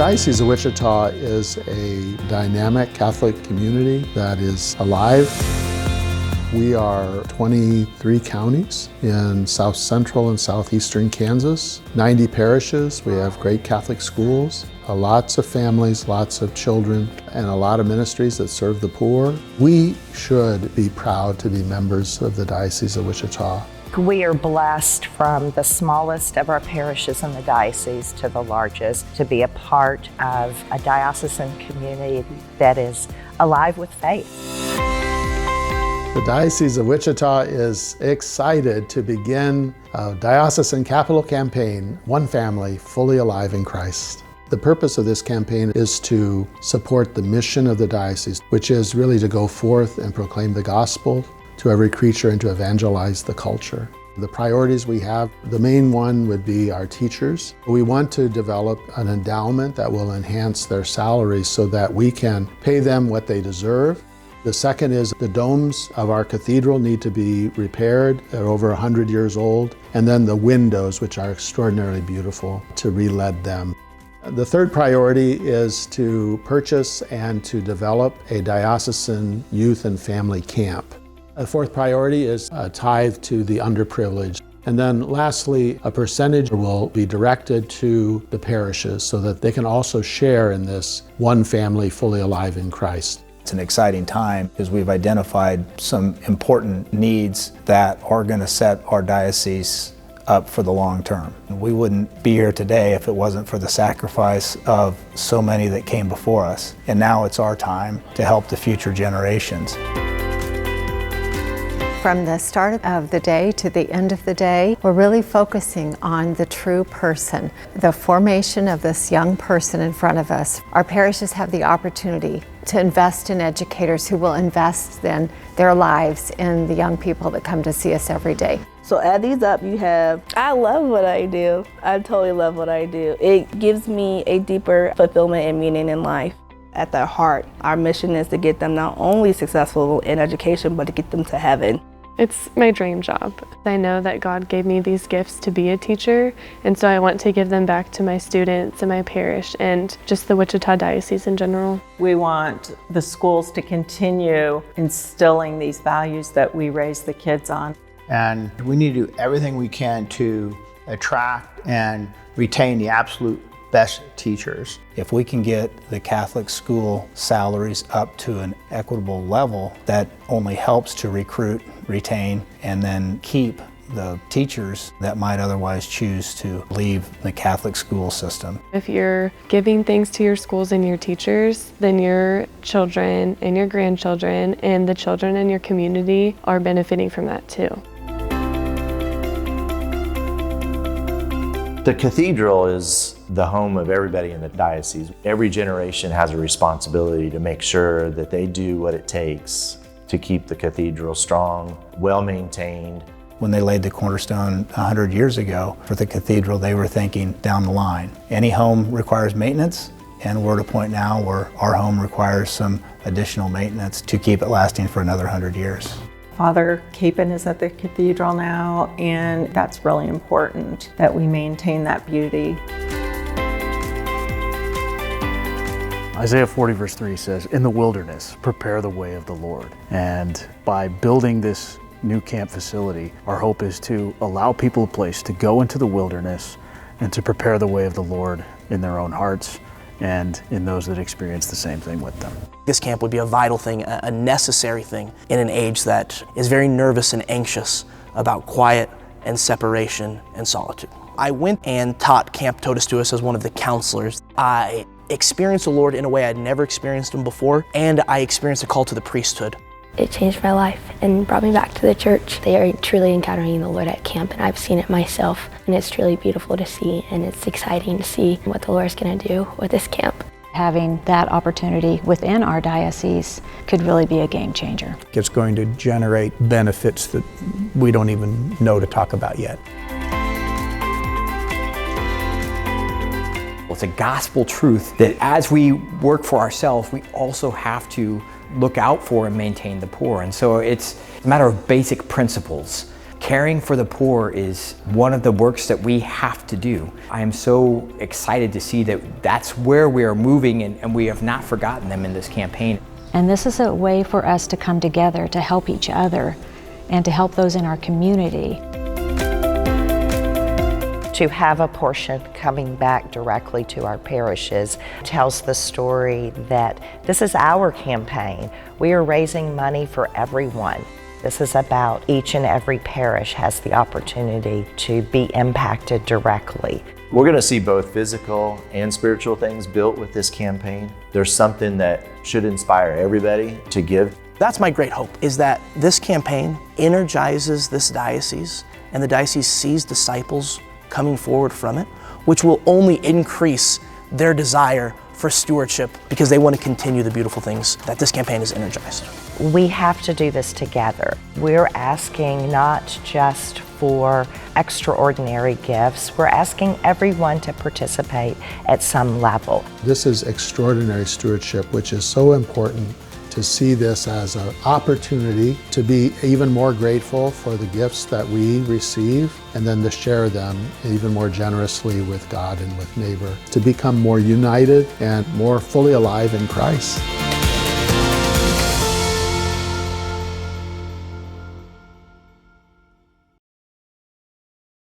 Diocese of Wichita is a dynamic Catholic community that is alive. We are 23 counties in south central and southeastern Kansas, 90 parishes. We have great Catholic schools, lots of families, lots of children, and a lot of ministries that serve the poor. We should be proud to be members of the Diocese of Wichita. We are blessed from the smallest of our parishes in the diocese to the largest to be a part of a diocesan community that is alive with faith. The Diocese of Wichita is excited to begin a diocesan capital campaign, One Family, Fully Alive in Christ. The purpose of this campaign is to support the mission of the diocese, which is really to go forth and proclaim the gospel to every creature and to evangelize the culture. The priorities we have, the main one would be our teachers. We want to develop an endowment that will enhance their salaries so that we can pay them what they deserve. The second is the domes of our cathedral need to be repaired. They're over 100 years old. And then the windows, which are extraordinarily beautiful, to re-lead them. The third priority is to purchase and to develop a diocesan youth and family camp. The fourth priority is a tithe to the underprivileged. And then lastly, a percentage will be directed to the parishes so that they can also share in this one family fully alive in Christ. It's an exciting time because we've identified some important needs that are going to set our diocese up for the long term. We wouldn't be here today if it wasn't for the sacrifice of so many that came before us. And now it's our time to help the future generations. From the start of the day to the end of the day, we're really focusing on the true person, the formation of this young person in front of us. Our parishes have the opportunity to invest in educators who will invest then their lives in the young people that come to see us every day. So add these up, you have, I love what I do. I totally love what I do. It gives me a deeper fulfillment and meaning in life. At their heart, our mission is to get them not only successful in education, but to get them to heaven. It's my dream job. I know that God gave me these gifts to be a teacher, and so I want to give them back to my students and my parish and just the Wichita Diocese in general. We want the schools to continue instilling these values that we raise the kids on. And we need to do everything we can to attract and retain the absolute best teachers. If we can get the Catholic school salaries up to an equitable level, that only helps to recruit, retain, and then keep the teachers that might otherwise choose to leave the Catholic school system. If you're giving things to your schools and your teachers, then your children and your grandchildren and the children in your community are benefiting from that too. The cathedral is the home of everybody in the diocese. Every generation has a responsibility to make sure that they do what it takes to keep the cathedral strong, well-maintained. When they laid the cornerstone 100 years ago for the cathedral, they were thinking down the line. Any home requires maintenance, and we're at a point now where our home requires some additional maintenance to keep it lasting for another 100 years. Father Capon is at the cathedral now, and that's really important that we maintain that beauty. Isaiah 40 verse 3 says, "In the wilderness, prepare the way of the Lord." And by building this new camp facility, our hope is to allow people a place to go into the wilderness and to prepare the way of the Lord in their own hearts and in those that experience the same thing with them. This camp would be a vital thing, a necessary thing in an age that is very nervous and anxious about quiet and separation and solitude. I went and taught Camp Totus Tuus as one of the counselors. I experienced the Lord in a way I'd never experienced Him before, and I experienced a call to the priesthood. It changed my life and brought me back to the church. They are truly encountering the Lord at camp, and I've seen it myself, and it's truly beautiful to see, and it's exciting to see what the Lord's going to do with this camp. Having that opportunity within our diocese could really be a game changer. It's going to generate benefits that we don't even know to talk about yet. It's a gospel truth that as we work for ourselves, we also have to look out for and maintain the poor. And so it's a matter of basic principles Caring for the poor is one of the works that we have to do. I am so excited to see that that's where we are moving, and we have not forgotten them in this campaign. And this is a way for us to come together to help each other and to help those in our community. To have a portion coming back directly to our parishes tells the story that this is our campaign. We are raising money for everyone. This is about each and every parish has the opportunity to be impacted directly. We're going to see both physical and spiritual things built with this campaign. There's something that should inspire everybody to give. That's my great hope, is that this campaign energizes this diocese, and the diocese sees disciples coming forward from it, which will only increase their desire for stewardship because they want to continue the beautiful things that this campaign has energized. We have to do this together. We're asking not just for extraordinary gifts, we're asking everyone to participate at some level. This is extraordinary stewardship, which is so important to see this as an opportunity to be even more grateful for the gifts that we receive, and then to share them even more generously with God and with neighbor, to become more united and more fully alive in Christ.